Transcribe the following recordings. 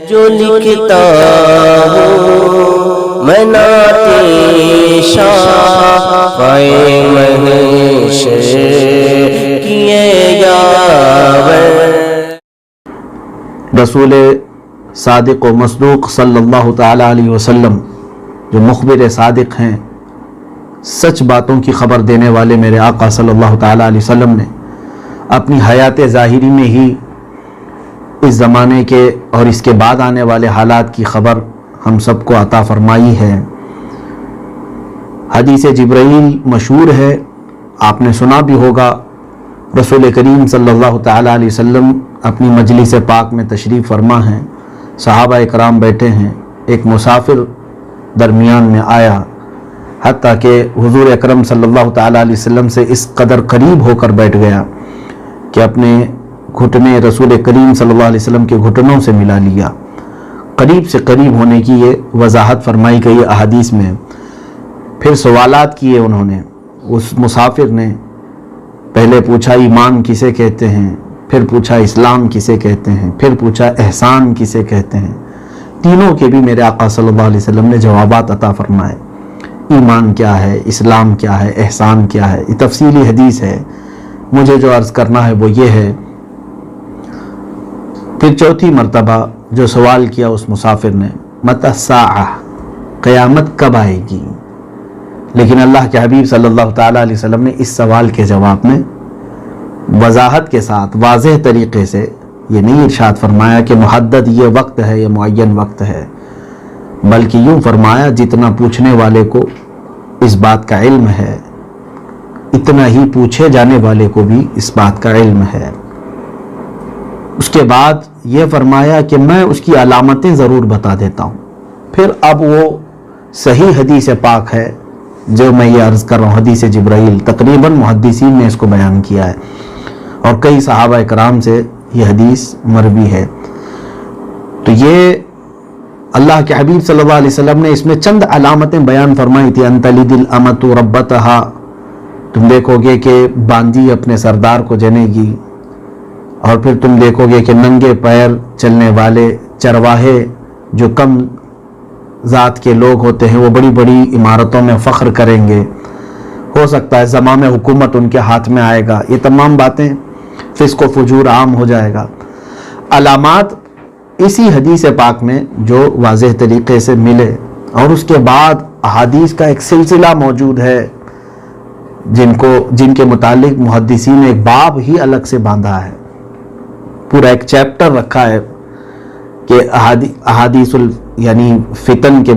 جو لکھتا ہوں میں نعتِ شافعِ محشر کیے یاور۔ رسول صادق و مصدوق صلی اللہ تعالیٰ علیہ وسلم جو مخبر صادق ہیں، سچ باتوں کی خبر دینے والے میرے آقا صلی اللہ تعالیٰ علیہ وسلم نے اپنی حیات ظاہری میں ہی اس زمانے کے اور اس کے بعد آنے والے حالات کی خبر ہم سب کو عطا فرمائی ہے۔ حدیث جبرائیل مشہور ہے، آپ نے سنا بھی ہوگا۔ رسول کریم صلی اللہ تعالیٰ علیہ وسلم اپنی مجلس پاک میں تشریف فرما ہیں، صحابہ اکرام بیٹھے ہیں، ایک مسافر درمیان میں آیا، حتیٰ کہ حضور اکرم صلی اللہ تعالیٰ علیہ وسلم سے اس قدر قریب ہو کر بیٹھ گیا کہ اپنے گھٹنے رسول کریم صلی اللہ علیہ وسلم کے گھٹنوں سے ملا لیا۔ قریب سے قریب ہونے کی یہ وضاحت فرمائی گئی احادیث میں۔ پھر سوالات کیے انہوں نے، اس مسافر نے پہلے پوچھا ایمان کسے کہتے ہیں، پھر پوچھا اسلام کسے کہتے ہیں، پھر پوچھا احسان کسے کہتے ہیں۔ تینوں کے بھی میرے آقا صلی اللہ علیہ وسلم نے جوابات عطا فرمائے۔ ایمان کیا ہے، اسلام کیا ہے، احسان کیا ہے، یہ تفصیلی حدیث ہے، مجھے جو عرض کرنا ہے وہ یہ ہے۔ پھر چوتھی مرتبہ جو سوال کیا اس مسافر نے، متی الساعہ، قیامت کب آئے گی؟ لیکن اللہ کے حبیب صلی اللہ تعالیٰ علیہ وسلم نے اس سوال کے جواب میں وضاحت کے ساتھ واضح طریقے سے یہ نہیں ارشاد فرمایا کہ محدد یہ وقت ہے یا معین وقت ہے، بلکہ یوں فرمایا جتنا پوچھنے والے کو اس بات کا علم ہے اتنا ہی پوچھے جانے والے کو بھی اس بات کا علم ہے۔ اس کے بعد یہ فرمایا کہ میں اس کی علامتیں ضرور بتا دیتا ہوں۔ پھر اب وہ صحیح حدیث پاک ہے جو میں یہ عرض کر رہا ہوں، حدیث جبرائیل، تقریباً محدثین نے اس کو بیان کیا ہے اور کئی صحابہ اکرام سے یہ حدیث مروی ہے۔ تو یہ اللہ کے حبیب صلی اللہ علیہ وسلم نے اس میں چند علامتیں بیان فرمائی تھی۔ ان تلد الامۃ ربتہا، تم دیکھو گے کہ باندی اپنے سردار کو جنے گی، اور پھر تم دیکھو گے کہ ننگے پیر چلنے والے چرواہے جو کم ذات کے لوگ ہوتے ہیں وہ بڑی بڑی عمارتوں میں فخر کریں گے، ہو سکتا ہے زمام حکومت ان کے ہاتھ میں آئے گا، یہ تمام باتیں فسق و فجور عام ہو جائے گا۔ علامات اسی حدیث پاک میں جو واضح طریقے سے ملے، اور اس کے بعد احادیث کا ایک سلسلہ موجود ہے جن کے متعلق محدثین نے ایک باب ہی الگ سے باندھا ہے، پورا ایک چیپٹر رکھا ہے کہ احادیث یعنی فتن کے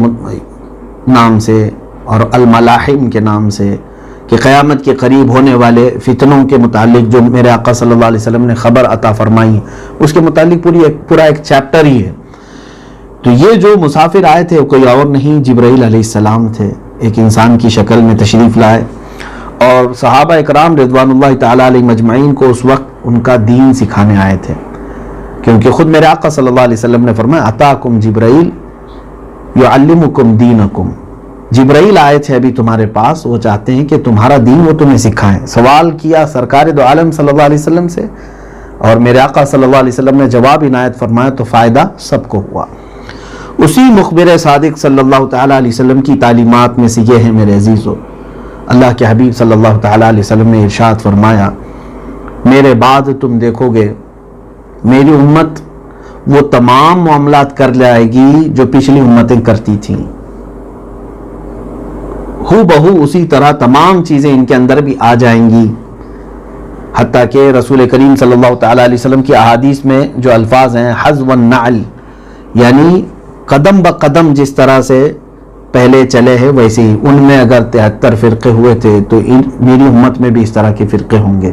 نام سے اور الملاحم کے نام سے، کہ قیامت کے قریب ہونے والے فتنوں کے متعلق جو میرے آقا صلی اللہ علیہ وسلم نے خبر عطا فرمائی، اس کے متعلق پورا ایک چیپٹر ہی ہے۔ تو یہ جو مسافر آئے تھے وہ کوئی اور نہیں، جبرائیل علیہ السلام تھے، ایک انسان کی شکل میں تشریف لائے، اور صحابہ اکرام رضوان اللہ تعالیٰ علیہ مجمعین کو اس وقت ان کا دین سکھانے آئے تھے، کیونکہ خود میرے آقا صلی اللہ علیہ وسلم نے فرمایا اتاکم جبرائیل یعلمکم دینکم، جبرائیل آئے تھے ابھی تمہارے پاس، وہ چاہتے ہیں کہ تمہارا دین وہ تمہیں سکھائیں۔ سوال کیا سرکار دو عالم صلی اللہ علیہ وسلم سے، اور میرے آقا صلی اللہ علیہ وسلم نے جواب عنایت فرمایا، تو فائدہ سب کو ہوا۔ اسی مخبر صادق صلی اللہ تعالیٰ علیہ وسلم کی تعلیمات میں سے یہ ہے میرے عزیزو، اللہ کے حبیب صلی اللہ تعالیٰ علیہ وسلم نے ارشاد فرمایا، میرے بعد تم دیکھو گے میری امت وہ تمام معاملات کر لائے گی جو پچھلی امتیں کرتی تھیں، ہو بہو اسی طرح تمام چیزیں ان کے اندر بھی آ جائیں گی، حتیٰ کہ رسول کریم صلی اللہ تعالیٰ علیہ وسلم کی احادیث میں جو الفاظ ہیں حذو النعل، یعنی قدم بقدم جس طرح سے پہلے چلے ہیں ویسے ہی، ان میں اگر 73 فرقے ہوئے تھے تو میری امت میں بھی اس طرح کے فرقے ہوں گے۔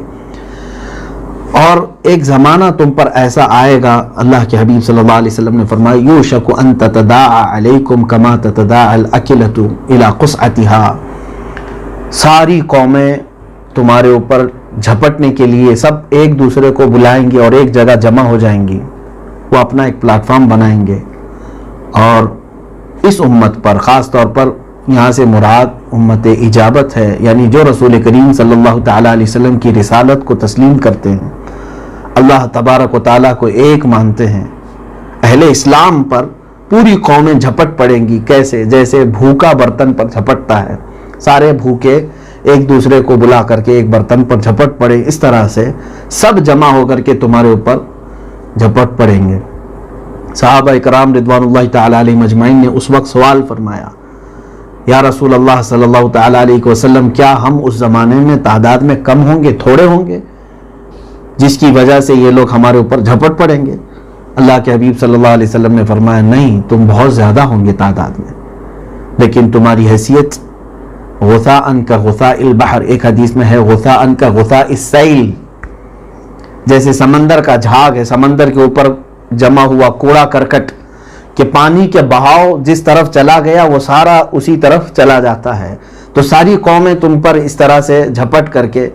اور ایک زمانہ تم پر ایسا آئے گا، اللہ کے حبیب صلی اللہ علیہ وسلم نے فرمایا یوشک ان تتداعى علیکم کما تتداعى الاکلۃ الی قصعتها، ساری قومیں تمہارے اوپر جھپٹنے کے لیے سب ایک دوسرے کو بلائیں گی اور ایک جگہ جمع ہو جائیں گی، وہ اپنا ایک پلیٹ فارم بنائیں گے، اور اس امت پر خاص طور پر یہاں سے مراد امت اجابت ہے، یعنی جو رسول کریم صلی اللہ تعالیٰ علیہ وسلم کی رسالت کو تسلیم کرتے ہیں، اللہ تبارک و تعالیٰ کو ایک مانتے ہیں، اہل اسلام پر پوری قومیں جھپٹ پڑیں گی. کیسے؟ جیسے بھوکا برتن پر جھپٹتا ہے, سارے بھوکے ایک دوسرے کو بلا کر کے ایک برتن پر جھپٹ پڑے, اس طرح سے سب جمع ہو کر کے تمہارے اوپر جھپٹ پڑیں گے. صحابہ اکرام رضوان اللہ تعالی علیہ مجمعین نے اس وقت سوال فرمایا, یا رسول اللہ صلی اللہ تعالی علیہ وسلم, کیا ہم اس زمانے میں تعداد میں کم ہوں گے, تھوڑے ہوں گے, جس کی وجہ سے یہ لوگ ہمارے اوپر جھپٹ پڑیں گے؟ اللہ کے حبیب صلی اللہ علیہ وسلم نے فرمایا, نہیں, تم بہت زیادہ ہوں گے تعداد میں, لیکن تمہاری حیثیت غثاءً کا غثاء البحر, ایک حدیث میں ہے غثاءً کا غثاء السیل, جیسے سمندر کا جھاگ ہے, سمندر کے اوپر جمع ہوا کوڑا کرکٹ کہ پانی کے بہاؤ جس طرف چلا گیا وہ سارا اسی طرف چلا جاتا ہے. تو ساری قومیں تم پر اس طرح سے جھپٹ کر کے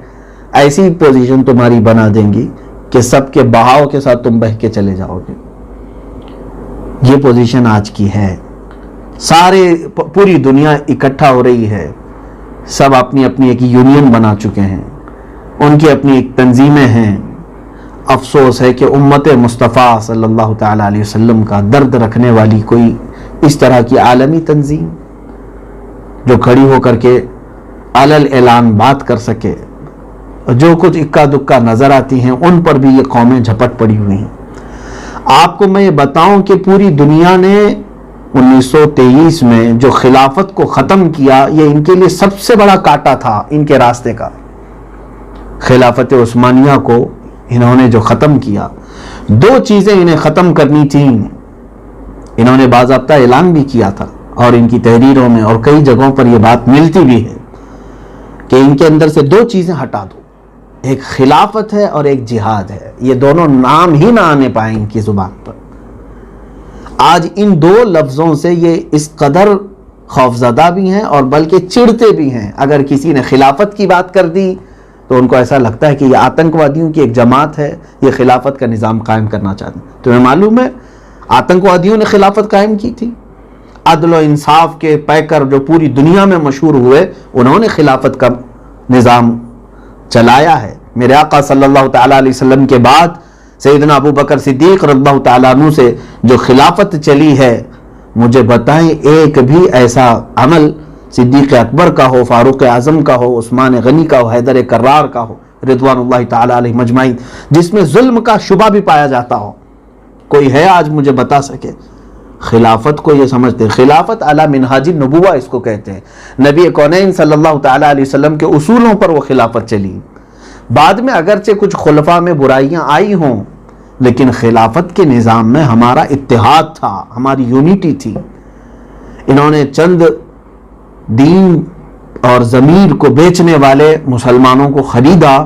ایسی پوزیشن تمہاری بنا دیں گی کہ سب کے بہاؤ کے ساتھ تم بہہ کے چلے جاؤ گے. یہ پوزیشن آج کی ہے. سارے پوری دنیا اکٹھا ہو رہی ہے, سب اپنی اپنی ایک یونین بنا چکے ہیں, ان کی اپنی ایک تنظیمیں ہیں. افسوس ہے کہ امت مصطفیٰ صلی اللہ تعالی علیہ وسلم کا درد رکھنے والی کوئی اس طرح کی عالمی تنظیم جو کھڑی ہو کر کے علل اعلان بات کر سکے, جو کچھ اکا دکا نظر آتی ہیں ان پر بھی یہ قومیں جھپٹ پڑی ہوئی ہیں. آپ کو میں یہ بتاؤں کہ پوری دنیا نے 1923 میں جو خلافت کو ختم کیا, یہ ان کے لیے سب سے بڑا کانٹا تھا ان کے راستے کا. خلافت عثمانیہ کو انہوں نے جو ختم کیا, دو چیزیں انہیں ختم کرنی تھیں. انہوں نے باضابطہ اعلان بھی کیا تھا اور ان کی تحریروں میں اور کئی جگہوں پر یہ بات ملتی بھی ہے کہ ان کے اندر سے دو چیزیں ہٹا دو, ایک خلافت ہے اور ایک جہاد ہے. یہ دونوں نام ہی نہ آنے پائیں ان کی زبان پر. آج ان دو لفظوں سے یہ اس قدر خوفزدہ بھی ہیں اور بلکہ چڑھتے بھی ہیں. اگر کسی نے خلافت کی بات کر دی تو ان کو ایسا لگتا ہے کہ یہ آتنکوادیوں کی ایک جماعت ہے, یہ خلافت کا نظام قائم کرنا چاہتے ہیں. تمہیں معلوم ہے آتنکوادیوں نے خلافت قائم کی تھی. عدل و انصاف کے پیکر جو پوری دنیا میں مشہور ہوئے, انہوں نے خلافت کا نظام چلایا ہے. میرے آقا صلی اللہ تعالیٰ علیہ وسلم کے بعد سیدنا ابو بکر صدیق رضی اللہ تعالیٰ عنہ سے جو خلافت چلی ہے, مجھے بتائیں ایک بھی ایسا عمل صدیق اکبر کا ہو, فاروق اعظم کا ہو, عثمان غنی کا ہو, حیدر کرار کا ہو رضوان اللہ تعالیٰ علیہ مجمعین, جس میں ظلم کا شبہ بھی پایا جاتا ہو؟ کوئی ہے آج مجھے بتا سکے؟ خلافت کو یہ سمجھتے ہیں, خلافت علی منہاج النبوہ اس کو کہتے ہیں. نبی کونین صلی اللہ تعالیٰ علیہ وسلم کے اصولوں پر وہ خلافت چلی. بعد میں اگرچہ کچھ خلفاء میں برائیاں آئی ہوں, لیکن خلافت کے نظام میں ہمارا اتحاد تھا, ہماری یونٹی تھی. انہوں نے چند دین اور ضمیر کو بیچنے والے مسلمانوں کو خریدا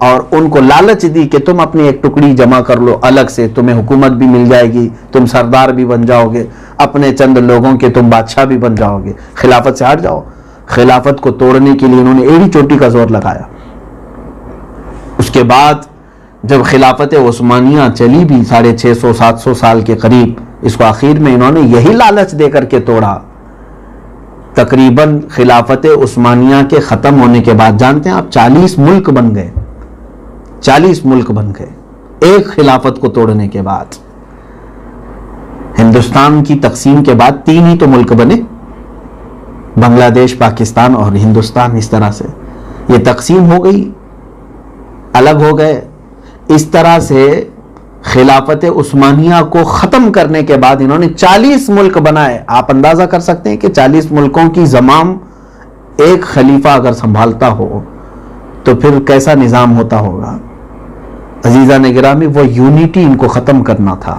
اور ان کو لالچ دی کہ تم اپنی ایک ٹکڑی جمع کر لو الگ سے, تمہیں حکومت بھی مل جائے گی, تم سردار بھی بن جاؤ گے, اپنے چند لوگوں کے تم بادشاہ بھی بن جاؤ گے, خلافت سے ہٹ جاؤ. خلافت کو توڑنے کے لیے انہوں نے ایڑی چوٹی کا زور لگایا. اس کے بعد جب خلافت عثمانیہ چلی بھی 650-700 سال کے قریب, اس کو آخر میں انہوں نے یہی لالچ دے کر کے توڑا. تقریباً خلافت عثمانیہ کے ختم ہونے کے بعد جانتے ہیں آپ 40 ملک بن گئے, 40 ملک بن گئے ایک خلافت کو توڑنے کے بعد. ہندوستان کی تقسیم کے بعد 3 ہی تو ملک بنے, بنگلہ دیش, پاکستان اور ہندوستان. اس طرح سے یہ تقسیم ہو گئی, الگ ہو گئے. اس طرح سے خلافت عثمانیہ کو ختم کرنے کے بعد انہوں نے 40 ملک بنائے. آپ اندازہ کر سکتے ہیں کہ 40 ملکوں کی زمام ایک خلیفہ اگر سنبھالتا ہو تو پھر کیسا نظام ہوتا ہوگا. عزیزان گرامی, وہ یونٹی ان کو ختم کرنا تھا.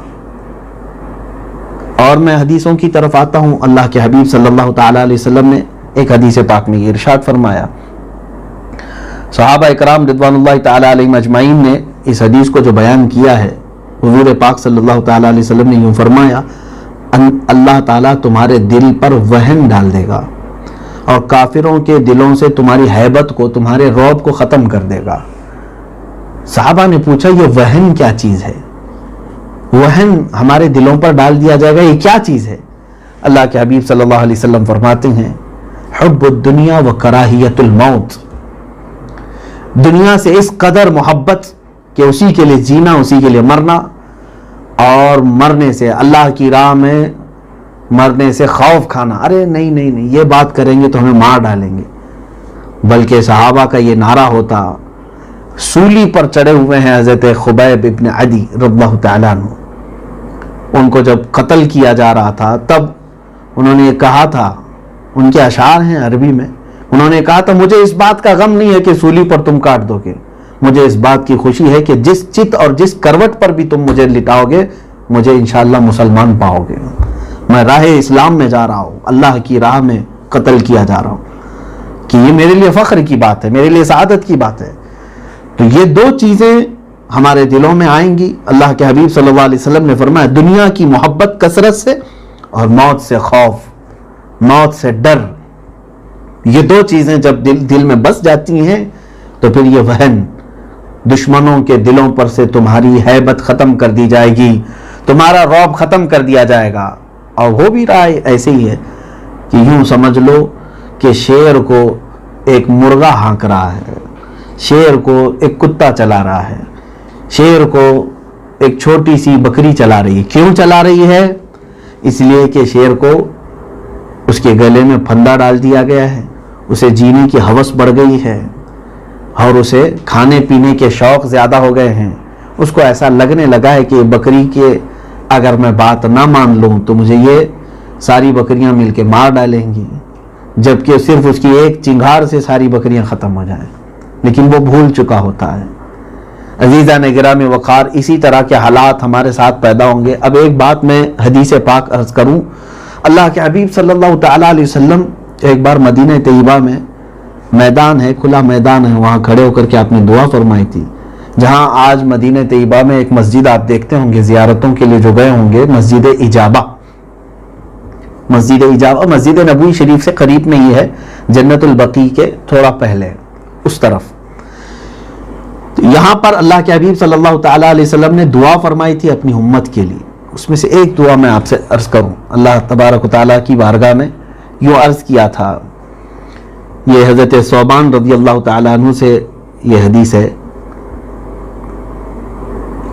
اور میں حدیثوں کی طرف آتا ہوں. اللہ کے حبیب صلی اللہ تعالیٰ علیہ وسلم نے ایک حدیث پاک میں یہ ارشاد فرمایا, صحابہ اکرام رضوان اللہ تعالیٰ علیہ مجمعین نے اس حدیث کو جو بیان کیا ہے, حضور پاک صلی اللہ تعالیٰ علیہ وسلم نے یوں فرمایا, اللہ تعالیٰ تمہارے دل پر وہن ڈال دے گا اور کافروں کے دلوں سے تمہاری ہیبت کو, تمہارے رعب کو ختم کر دے گا. صحابہ نے پوچھا یہ وہن کیا چیز ہے؟ وہن ہمارے دلوں پر ڈال دیا جائے گا, یہ کیا چیز ہے؟ اللہ کے حبیب صلی اللہ علیہ وسلم فرماتے ہیں, حب الدنیا و کراہیت الموت. دنیا سے اس قدر محبت کہ اسی کے لیے جینا, اسی کے لیے مرنا, اور مرنے سے, اللہ کی راہ میں مرنے سے خوف کھانا, ارے نہیں نہیں نہیں, یہ بات کریں گے تو ہمیں مار ڈالیں گے. بلکہ صحابہ کا یہ نعرہ ہوتا. سولی پر چڑھے ہوئے ہیں حضرت خبیب ابن عدی رضی اللہ تعالیٰ عنہ, ان کو جب قتل کیا جا رہا تھا تب انہوں نے یہ کہا تھا, ان کے اشعار ہیں عربی میں, انہوں نے کہا تھا مجھے اس بات کا غم نہیں ہے کہ سولی پر تم کاٹ دو گے, مجھے اس بات کی خوشی ہے کہ جس چت اور جس کروٹ پر بھی تم مجھے لٹاؤ گے مجھے انشاءاللہ مسلمان پاؤ گے. میں راہ اسلام میں جا رہا ہوں, اللہ کی راہ میں قتل کیا جا رہا ہوں, کہ یہ میرے لیے فخر کی بات ہے, میرے لیے سعادت کی بات ہے. تو یہ دو چیزیں ہمارے دلوں میں آئیں گی. اللہ کے حبیب صلی اللہ علیہ وسلم نے فرمایا دنیا کی محبت کثرت سے اور موت سے خوف, موت سے ڈر, یہ دو چیزیں جب دل میں بس جاتی ہیں تو پھر یہ وہن دشمنوں کے دلوں پر سے تمہاری ہیبت ختم کر دی جائے گی, تمہارا رعب ختم کر دیا جائے گا. اور ہو بھی رہا ہے ایسے ہی ہے کہ یوں سمجھ لو کہ شیر کو ایک مرغا ہانک رہا ہے, شیر کو ایک کتا چلا رہا ہے, شیر کو ایک چھوٹی سی بکری چلا رہی ہے. کیوں چلا رہی ہے؟ اس لیے کہ شیر کو اس کے گلے میں پھندا ڈال دیا گیا ہے, اسے جینے کی ہوس بڑھ گئی ہے اور اسے کھانے پینے کے شوق زیادہ ہو گئے ہیں. اس کو ایسا لگنے لگا ہے کہ بکری کے اگر میں بات نہ مان لوں تو مجھے یہ ساری بکریاں مل کے مار ڈالیں گی, جبکہ صرف اس کی ایک چنگھاڑ سے ساری بکریاں ختم ہو جائیں. لیکن وہ بھول چکا ہوتا ہے. عزیزان گرامی وقار, اسی طرح کے حالات ہمارے ساتھ پیدا ہوں گے. اب ایک بات میں حدیث پاک عرض کروں. اللہ کے حبیب صلی اللہ تعالیٰ علیہ وسلم ایک بار مدینہ طیبہ میں میدان ہے, کھلا میدان ہے, وہاں کھڑے ہو کر کے آپ نے دعا فرمائی تھی. جہاں آج مدینہ طیبہ میں ایک مسجد آپ دیکھتے ہوں گے, زیارتوں کے لیے جو گئے ہوں گے, مسجد اجابہ, مسجد اجابہ مسجد نبوی شریف سے قریب میں ہی ہے, جنت البقیع کے تھوڑا پہلے اس طرف. یہاں پر اللہ کے حبیب صلی اللہ تعالیٰ علیہ وسلم نے دعا فرمائی تھی اپنی امت کے لیے. اس میں سے ایک دعا میں آپ سے عرض کروں. اللہ تبارک و تعالیٰ کی بارگاہ میں یوں عرض کیا تھا, یہ حضرت ثوبان رضی اللہ تعالیٰ عنہ سے یہ حدیث ہے.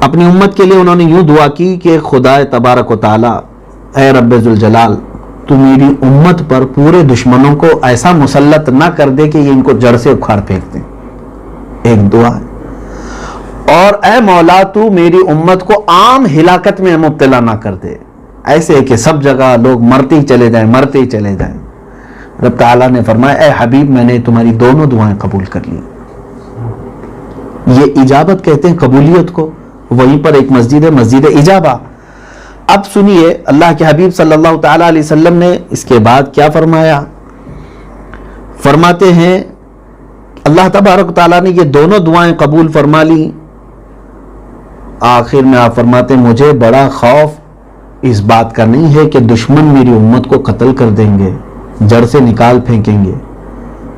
اپنی امت کے لیے انہوں نے یوں دعا کی کہ خدا تبارک و تعالیٰ, اے رب ذوالجلال, تو میری امت پر پورے دشمنوں کو ایسا مسلط نہ کر دے کہ یہ ان کو جڑ سے اکھاڑ پھینک دیں. ایک دعا ہے. اور اے مولا, تو میری امت کو عام ہلاکت میں مبتلا نہ کر دے, ایسے کہ سب جگہ لوگ مرتے ہی چلے جائیں, مرتے ہی چلے جائیں. رب تعالیٰ نے فرمایا اے حبیب, میں نے تمہاری دونوں دعائیں قبول کر لی. یہ اجابت کہتے ہیں قبولیت کو. وہیں پر ایک مسجد ہے, مسجد اجابہ. اب سنیے اللہ کے حبیب صلی اللہ تعالیٰ علیہ وسلم نے اس کے بعد کیا فرمایا. فرماتے ہیں اللہ تبارک تعالیٰ نے یہ دونوں دعائیں قبول فرما لی. آخر میں آپ فرماتے ہیں مجھے بڑا خوف اس بات کا نہیں ہے کہ دشمن میری امت کو قتل کر دیں گے, جڑ سے نکال پھینکیں گے.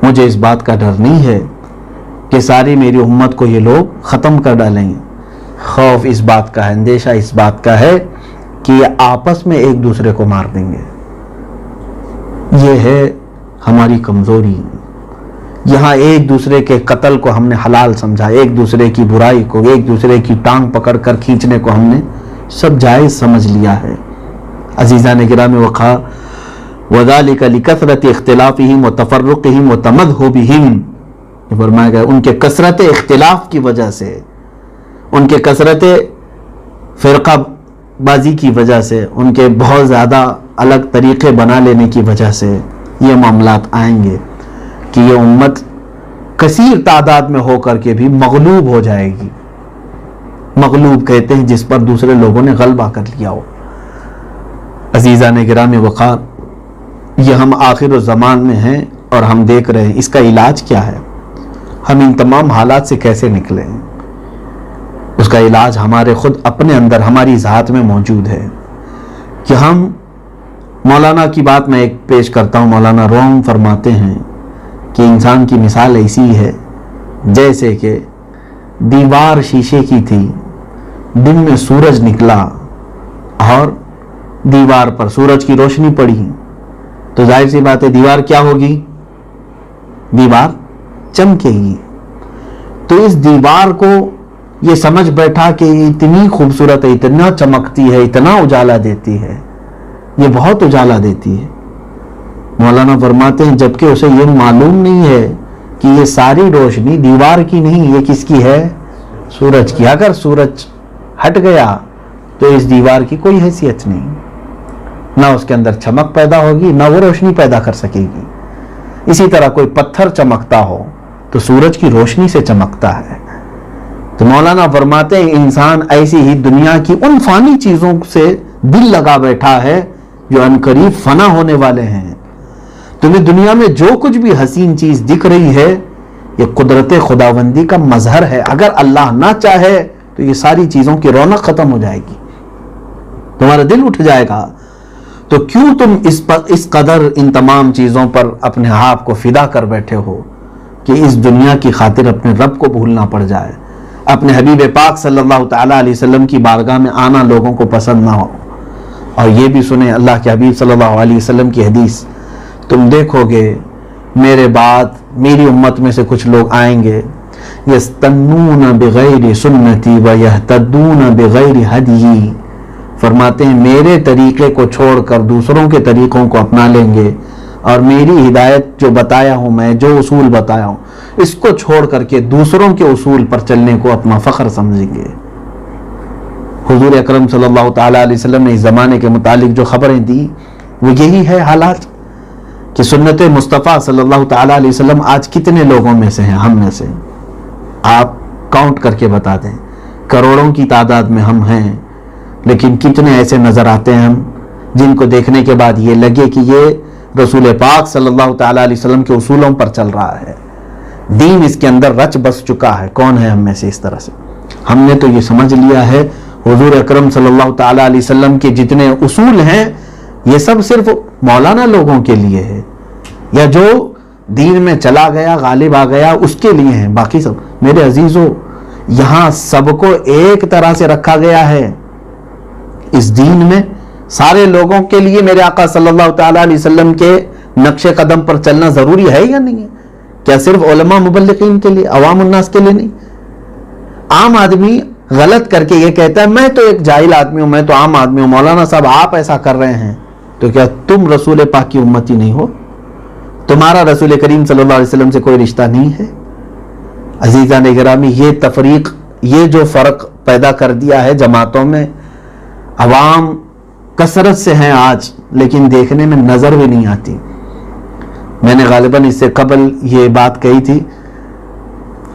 مجھے اس بات کا ڈر نہیں ہے کہ ساری میری امت کو یہ لوگ ختم کر ڈالیں گے. خوف اس بات کا ہے, اندیشہ اس بات کا ہے کہ یہ آپس میں ایک دوسرے کو مار دیں گے. یہ ہے ہماری کمزوری. یہاں ایک دوسرے کے قتل کو ہم نے حلال سمجھا, ایک دوسرے کی برائی کو, ایک دوسرے کی ٹانگ پکڑ کر کھینچنے کو ہم نے سب جائز سمجھ لیا ہے. عزیزان گرامی وقار, وَذَلِكَ لِكَثْرَةِ اخْتِلَافِهِمْ وَتَفَرُّقِهِمْ وَتَمَذْهُبِهِمْ, یہ فرمایا گیا ان کے کثرت اختلاف کی وجہ سے, ان کے کثرت فرقہ بازی کی وجہ سے, ان کے بہت زیادہ الگ طریقے بنا لینے کی وجہ سے یہ معاملات آئیں گے کہ یہ امت کثیر تعداد میں ہو کر کے بھی مغلوب ہو جائے گی. مغلوب کہتے ہیں جس پر دوسرے لوگوں نے غلبہ کر لیا ہو. عزیزان گرامی وقار, یہ ہم آخر الزمان میں ہیں اور ہم دیکھ رہے ہیں اس کا علاج کیا ہے, ہم ان تمام حالات سے کیسے نکلیں. اس کا علاج ہمارے خود اپنے اندر, ہماری ذات میں موجود ہے کہ ہم, مولانا کی بات میں ایک پیش کرتا ہوں. مولانا روم فرماتے ہیں کہ انسان کی مثال ایسی ہے جیسے کہ دیوار شیشے کی تھی, دن میں سورج نکلا اور دیوار پر سورج کی روشنی پڑی, تو ظاہر سی بات ہے دیوار کیا ہوگی, دیوار چمکے گی. تو اس دیوار کو یہ سمجھ بیٹھا کہ یہ اتنی خوبصورت ہے، اتنا چمکتی ہے، اتنا اجالا دیتی ہے، یہ بہت اجالا دیتی ہے۔ مولانا فرماتے ہیں جبکہ اسے یہ معلوم نہیں ہے کہ یہ ساری روشنی دیوار کی نہیں، یہ کس کی ہے؟ سورج کی۔ اگر سورج ہٹ گیا تو اس دیوار کی کوئی حیثیت نہیں، نہ اس کے اندر چمک پیدا ہوگی، نہ وہ روشنی پیدا کر سکے گی۔ اسی طرح کوئی پتھر چمکتا ہو تو سورج کی روشنی سے چمکتا ہے۔ تو مولانا فرماتے ہیں انسان ایسی ہی دنیا کی ان فانی چیزوں سے دل لگا بیٹھا ہے جو عنقریب فنا ہونے والے ہیں۔ تمہیں دنیا میں جو کچھ بھی حسین چیز دکھ رہی ہے یہ قدرت خداوندی کا مظہر ہے۔ اگر اللہ نہ چاہے تو یہ ساری چیزوں کی رونق ختم ہو جائے گی، تمہارا دل اٹھ جائے گا۔ تو کیوں تم اس قدر ان تمام چیزوں پر اپنے آپ کو فدا کر بیٹھے ہو کہ اس دنیا کی خاطر اپنے رب کو بھولنا پڑ جائے، اپنے حبیب پاک صلی اللہ تعالیٰ علیہ وسلم کی بارگاہ میں آنا لوگوں کو پسند نہ ہو۔ اور یہ بھی سنیں اللہ کے حبیب صلی اللہ علیہ وسلم کی حدیث، تم دیکھو گے میرے بعد میری امت میں سے کچھ لوگ آئیں گے یستنون بغیر سنتی ویہتدون بغیر ہدی، فرماتے ہیں میرے طریقے کو چھوڑ کر دوسروں کے طریقوں کو اپنا لیں گے، اور میری ہدایت جو بتایا ہوں میں، جو اصول بتایا ہوں اس کو چھوڑ کر کے دوسروں کے اصول پر چلنے کو اپنا فخر سمجھیں گے۔ حضور اکرم صلی اللہ تعالیٰ علیہ وسلم نے اس زمانے کے متعلق جو خبریں دی وہ یہی ہے حالات کہ سنت مصطفیٰ صلی اللہ تعالیٰ علیہ وسلم آج کتنے لوگوں میں سے ہیں؟ ہم میں سے آپ کاؤنٹ کر کے بتا دیں، کروڑوں کی تعداد میں ہم ہیں، لیکن کتنے ایسے نظر آتے ہیں ہم جن کو دیکھنے کے بعد یہ لگے کہ یہ رسول پاک صلی اللہ تعالیٰ علیہ وسلم کے اصولوں پر چل رہا ہے، دین اس کے اندر رچ بس چکا ہے۔ کون ہے ہم میں سے اس طرح سے؟ ہم نے تو یہ سمجھ لیا ہے حضور اکرم صلی اللہ تعالیٰ علیہ وسلم کے جتنے اصول ہیں یہ سب صرف مولانا لوگوں کے لیے ہے، یا جو دین میں چلا گیا غالب آ گیا اس کے لیے ہیں، باقی سب میرے عزیزو یہاں سب کو ایک طرح سے رکھا گیا ہے۔ اس دین میں سارے لوگوں کے لیے میرے آقا صلی اللہ تعالیٰ علیہ وسلم کے نقش قدم پر چلنا ضروری ہے یا نہیں ہے؟ کیا صرف علماء مبلغین کے لیے، عوام الناس کے لیے نہیں؟ عام آدمی غلط کر کے یہ کہتا ہے میں تو ایک جاہل آدمی ہوں، میں تو عام آدمی ہوں، مولانا صاحب آپ ایسا کر رہے ہیں، تو کیا تم رسول پاک کی امتی نہیں ہو؟ تمہارا رسول کریم صلی اللہ علیہ وسلم سے کوئی رشتہ نہیں ہے؟ عزیزان گرامی، یہ تفریق، یہ جو فرق پیدا کر دیا ہے جماعتوں میں، عوام کثرت سے ہیں آج لیکن دیکھنے میں نظر بھی نہیں آتی۔ میں نے غالباً اس سے قبل یہ بات کہی تھی،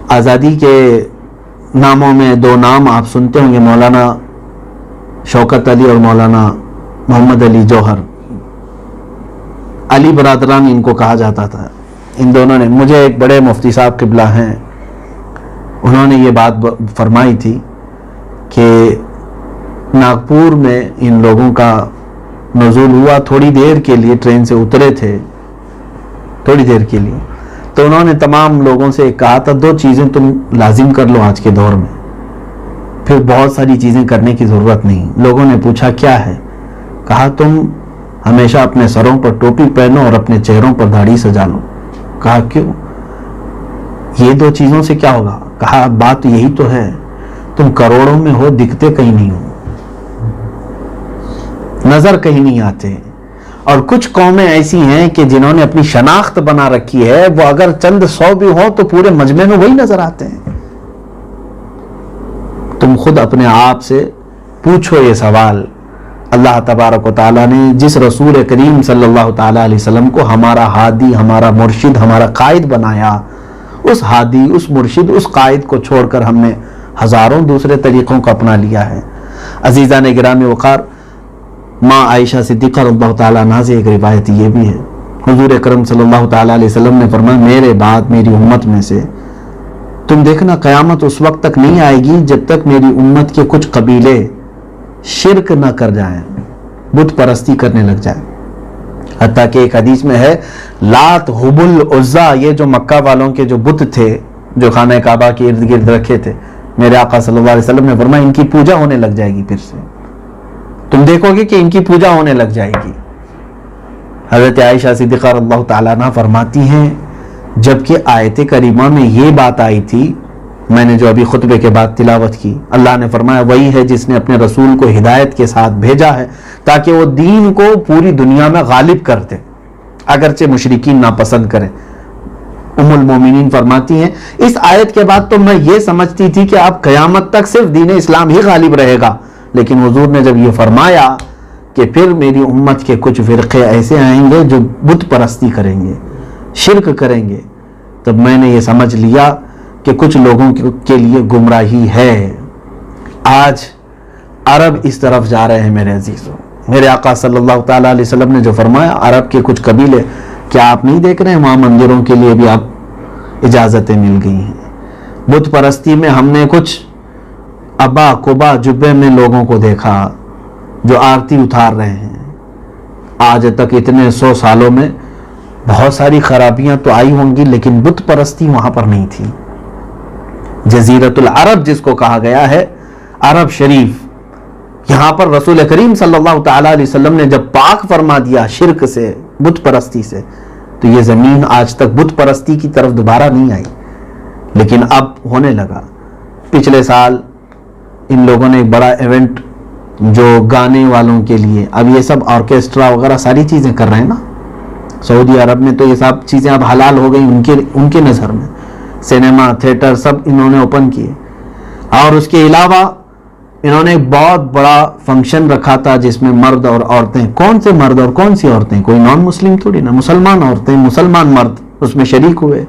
آزادی کے ناموں میں دو نام آپ سنتے ہوں گے، مولانا شوکت علی اور مولانا محمد علی جوہر، علی برادران ان کو کہا جاتا تھا۔ ان دونوں نے، مجھے ایک بڑے مفتی صاحب قبلہ ہیں، انہوں نے یہ بات فرمائی تھی کہ ناگپور میں ان لوگوں کا نزول ہوا، تھوڑی دیر کے لیے ٹرین سے اترے تھے، تھوڑی دیر کے لیے، تو انہوں نے تمام لوگوں سے کہا تھا دو چیزیں تم لازم کر لو آج کے دور میں، پھر بہت ساری چیزیں کرنے کی ضرورت نہیں۔ لوگوں نے پوچھا کیا ہے؟ کہا تم ہمیشہ اپنے سروں پر ٹوپی پہنو اور اپنے چہروں پر داڑھی سجا لو۔ کہا کیوں؟ یہ دو چیزوں سے کیا ہوگا؟ کہا بات یہی تو ہے، تم کروڑوں میں ہو دکھتے کہیں نہیں ہو، نظر کہیں نہیں آتے۔ اور کچھ قومیں ایسی ہیں کہ جنہوں نے اپنی شناخت بنا رکھی ہے، وہ اگر چند 100 بھی ہوں تو پورے مجمع میں وہی نظر آتے ہیں۔ تم خود اپنے آپ سے پوچھو یہ سوال۔ اللہ تبارک و تعالیٰ نے جس رسول کریم صلی اللہ تعالیٰ علیہ وسلم کو ہمارا ہادی، ہمارا مرشد، ہمارا قائد بنایا، اس ہادی، اس مرشد، اس قائد کو چھوڑ کر ہم نے ہزاروں دوسرے طریقوں کو اپنا لیا ہے۔ عزیزان گرامی وقار، ماں عائشہ صدیقہ رضی اللہ تعالیٰ عنہا سے ایک روایت یہ بھی ہے، حضور اکرم صلی اللہ تعالیٰ علیہ وسلم نے فرمایا میرے بعد میری امت میں سے تم دیکھنا قیامت اس وقت تک نہیں آئے گی جب تک میری امت کے کچھ قبیلے شرک نہ کر جائیں، بت پرستی کرنے لگ جائیں۔ حتیٰ کہ ایک حدیث میں ہے لات، حبل، عزا، یہ جو مکہ والوں کے جو بت تھے جو خانہ کعبہ کے ارد گرد رکھے تھے، میرے آقا صلی اللہ علیہ وسلم نے فرمایا ان کی پوجا ہونے لگ جائے گی، پھر سے تم دیکھو گے کہ ان کی پوجا ہونے لگ جائے گی۔ حضرت عائشہ صدیقہ رضی اللہ تعالیٰ عنہ فرماتی ہیں جبکہ آیت کریمہ میں یہ بات آئی تھی میں نے جو ابھی خطبے کے بعد تلاوت کی، اللہ نے فرمایا وہی ہے جس نے اپنے رسول کو ہدایت کے ساتھ بھیجا ہے تاکہ وہ دین کو پوری دنیا میں غالب کر دے، اگرچہ مشرکین ناپسند کریں۔ ام المومنین فرماتی ہیں اس آیت کے بعد تو میں یہ سمجھتی تھی کہ اب قیامت تک صرف دین اسلام ہی غالب رہے گا، لیکن حضور نے جب یہ فرمایا کہ پھر میری امت کے کچھ فرقے ایسے آئیں گے جو بت پرستی کریں گے، شرک کریں گے، تب میں نے یہ سمجھ لیا کہ کچھ لوگوں کے لیے گمراہی ہے۔ آج عرب اس طرف جا رہے ہیں میرے عزیزوں۔ میرے آقا صلی اللہ تعالیٰ علیہ وسلم نے جو فرمایا عرب کے کچھ قبیلے، کیا آپ نہیں دیکھ رہے ہیں وہاں مندروں کے لیے بھی آپ اجازتیں مل گئی ہیں؟ بت پرستی میں ہم نے کچھ ابا قبا جبے میں لوگوں کو دیکھا جو آرتی اتار رہے ہیں۔ آج تک اتنے 100 سالوں میں بہت ساری خرابیاں تو آئی ہوں گی، لیکن بت پرستی وہاں پر نہیں تھی۔ جزیرت العرب جس کو کہا گیا ہے، عرب شریف، یہاں پر رسول کریم صلی اللہ تعالیٰ علیہ وسلم نے جب پاک فرما دیا شرک سے، بت پرستی سے، تو یہ زمین آج تک بت پرستی کی طرف دوبارہ نہیں آئی، لیکن اب ہونے لگا۔ پچھلے سال ان لوگوں نے ایک بڑا ایونٹ جو گانے والوں کے لیے، اب یہ سب آرکیسٹرا وغیرہ ساری چیزیں کر رہے ہیں نا سعودی عرب میں، تو یہ سب چیزیں اب حلال ہو گئی ان کے نظر میں۔ سینما، تھیٹر سب انہوں نے اوپن کیے، اور اس کے علاوہ انہوں نے ایک بہت بڑا فنکشن رکھا تھا جس میں مرد اور عورتیں، کون سے مرد اور کون سی عورتیں، کوئی نان مسلم تھوڑی نا، مسلمان عورتیں مسلمان مرد اس میں شریک ہوئے،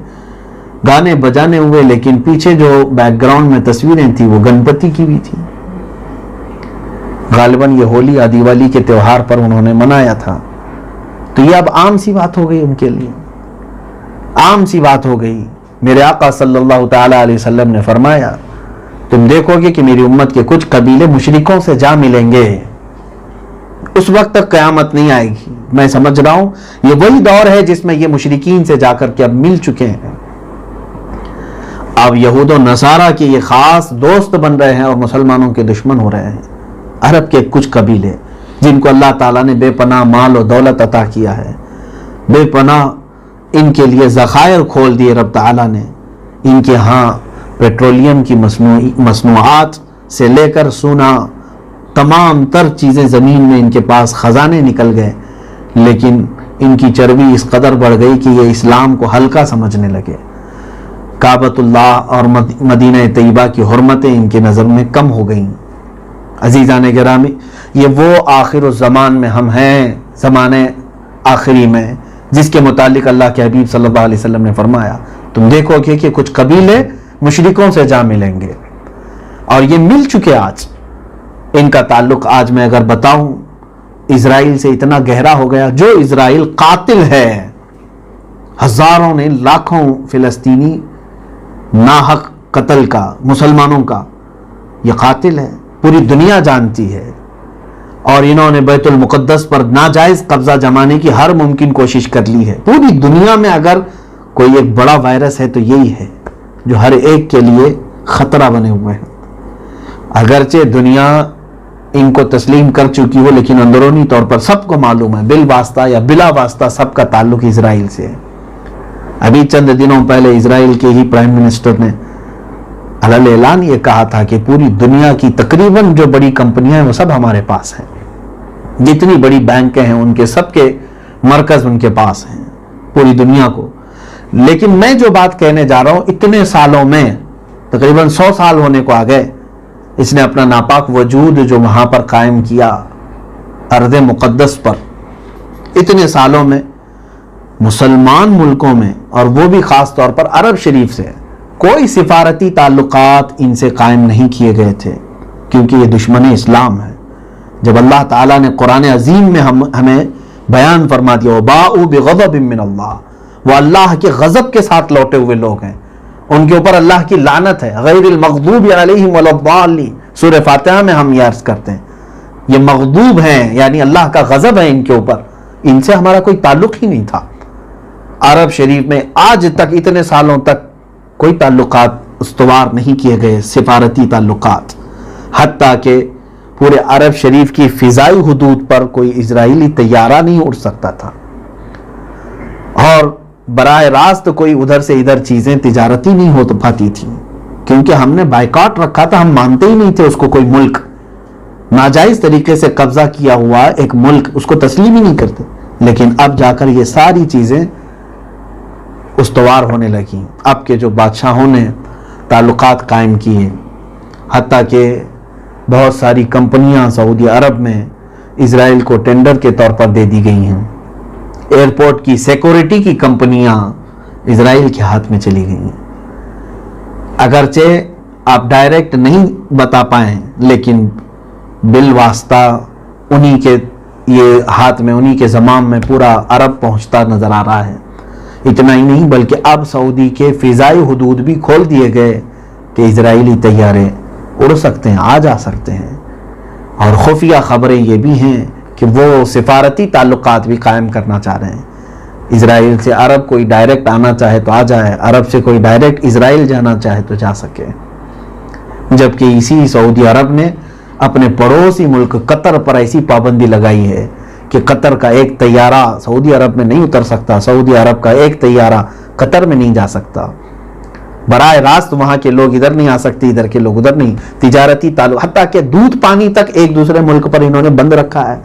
گانے بجانے ہوئے، لیکن پیچھے جو بیک گراؤنڈ میں تصویریں تھیں وہ گنپتی کی بھی تھی۔ غالباً یہ ہولی یا دیوالی کے تہوار پر انہوں نے منایا تھا، تو یہ اب عام سی بات ہو گئی ان کے لیے، عام سی بات ہو گئی۔ میرے آقا صلی اللہ تعالیٰ علیہ وسلم نے فرمایا تم دیکھو گے کہ میری امت کے کچھ قبیلے مشرکوں سے جا ملیں گے، اس وقت تک قیامت نہیں آئے گی۔ میں سمجھ رہا ہوں یہ وہی دور ہے جس میں یہ مشرکین سے جا کر کے اب مل چکے ہیں، اب یہود و نصارہ کے یہ خاص دوست بن رہے ہیں اور مسلمانوں کے دشمن ہو رہے ہیں۔ عرب کے کچھ قبیلے جن کو اللہ تعالیٰ نے بے پناہ مال و دولت عطا کیا ہے، بے پناہ ان کے لیے ذخائر کھول دیے رب تعالیٰ نے، ان کے ہاں پیٹرولیم کی مصنوعات سے لے کر سونا، تمام تر چیزیں زمین میں ان کے پاس خزانے نکل گئے، لیکن ان کی چربی اس قدر بڑھ گئی کہ یہ اسلام کو ہلکا سمجھنے لگے۔ کعبۃ اللہ اور مدینہ طیبہ کی حرمتیں ان کے نظر میں کم ہو گئیں۔ عزیزان گرامی، یہ وہ آخر الزمان میں ہم ہیں، زمانے آخری میں، جس کے متعلق اللہ کے حبیب صلی اللہ علیہ وسلم نے فرمایا تم دیکھو گے کہ کچھ قبیلے مشرکوں سے جا ملیں گے، اور یہ مل چکے۔ آج ان کا تعلق، آج میں اگر بتاؤں، اسرائیل سے اتنا گہرا ہو گیا، جو اسرائیل قاتل ہے، ہزاروں نے لاکھوں فلسطینی ناحق قتل کا، مسلمانوں کا، یہ قاتل ہے، پوری دنیا جانتی ہے، اور انہوں نے بیت المقدس پر ناجائز قبضہ جمانے کی ہر ممکن کوشش کر لی ہے۔ پوری دنیا میں اگر کوئی ایک بڑا وائرس ہے تو یہی ہے جو ہر ایک کے لیے خطرہ بنے ہوئے ہیں۔ اگرچہ دنیا ان کو تسلیم کر چکی ہو، لیکن اندرونی طور پر سب کو معلوم ہے بالواسطہ یا بلا واسطہ سب کا تعلق اسرائیل سے ہے۔ ابھی چند دنوں پہلے اسرائیل کے ہی پرائم منسٹر نے علیہ اعلان یہ کہا تھا کہ پوری دنیا کی تقریباً جو بڑی کمپنیاں ہیں وہ سب ہمارے پاس ہیں، جتنی بڑی بینکیں ہیں ان کے سب کے مرکز ان کے پاس ہیں، پوری دنیا کو۔ لیکن میں جو بات کہنے جا رہا ہوں، اتنے سالوں میں تقریباً 100 سال ہونے کو آ گئے، اس نے اپنا ناپاک وجود جو وہاں پر قائم کیا ارض مقدس پر، اتنے سالوں میں مسلمان ملکوں میں، اور وہ بھی خاص طور پر عرب شریف سے، کوئی سفارتی تعلقات ان سے قائم نہیں کیے گئے تھے، کیونکہ یہ دشمن اسلام ہے۔ جب اللہ تعالیٰ نے قرآن عظیم میں ہمیں بیان فرما دیا وَبَاءُوا بِغَضَبٍ مِّنَ اللَّهِ، وہ اللہ کے غضب کے ساتھ لوٹے ہوئے لوگ ہیں، ان کے اوپر اللہ کی لعنت ہے۔ غیر المغضوب علیہم ولا الضالین، سورہ فاتحہ میں ہم یہ عرض کرتے ہیں، یہ مغضوب ہیں یعنی اللہ کا غضب ہے ان کے اوپر، ان سے ہمارا کوئی تعلق ہی نہیں تھا۔ عرب شریف میں آج تک اتنے سالوں تک کوئی تعلقات استوار نہیں کیے گئے، سفارتی تعلقات، حتیٰ کہ پورے عرب شریف کی فضائی حدود پر کوئی اسرائیلی طیارہ نہیں اڑ سکتا تھا، اور براہ راست کوئی ادھر سے ادھر چیزیں تجارتی نہیں ہو پاتی تھیں، کیونکہ ہم نے بائیکاٹ رکھا تھا، ہم مانتے ہی نہیں تھے اس کو کوئی ملک، ناجائز طریقے سے قبضہ کیا ہوا ایک ملک، اس کو تسلیم ہی نہیں کرتے. لیکن اب جا کر یہ ساری چیزیں استوار ہونے لگیں. اب کے جو بادشاہوں نے تعلقات قائم کیے، حتیٰ کہ بہت ساری کمپنیاں سعودی عرب میں اسرائیل کو ٹینڈر کے طور پر دے دی گئی ہیں. ایئرپورٹ کی سیکورٹی کی کمپنیاں اسرائیل کے ہاتھ میں چلی گئی ہیں. اگرچہ آپ ڈائریکٹ نہیں بتا پائیں، لیکن بالواسطہ انہی کے یہ ہاتھ میں، انہی کے زمام میں پورا عرب پہنچتا نظر آ رہا ہے. اتنا ہی نہیں بلکہ اب سعودی کے فضائی حدود بھی کھول دیے گئے کہ اسرائیلی طیارے اڑ سکتے ہیں، آ جا سکتے ہیں. اور خفیہ خبریں یہ بھی ہیں کہ وہ سفارتی تعلقات بھی قائم کرنا چاہ رہے ہیں. اسرائیل سے عرب کوئی ڈائریکٹ آنا چاہے تو آ جائے، عرب سے کوئی ڈائریکٹ اسرائیل جانا چاہے تو جا سکے. جبکہ اسی سعودی عرب نے اپنے پڑوسی ملک قطر پر ایسی پابندی لگائی ہے کہ قطر کا ایک طیارہ سعودی عرب میں نہیں اتر سکتا، سعودی عرب کا ایک طیارہ قطر میں نہیں جا سکتا. براہ راست وہاں کے لوگ ادھر نہیں آ سکتے، ادھر کے لوگ ادھر نہیں. تجارتی تعلق، حتیٰ کہ دودھ پانی تک ایک دوسرے ملک پر انہوں نے بند رکھا ہے.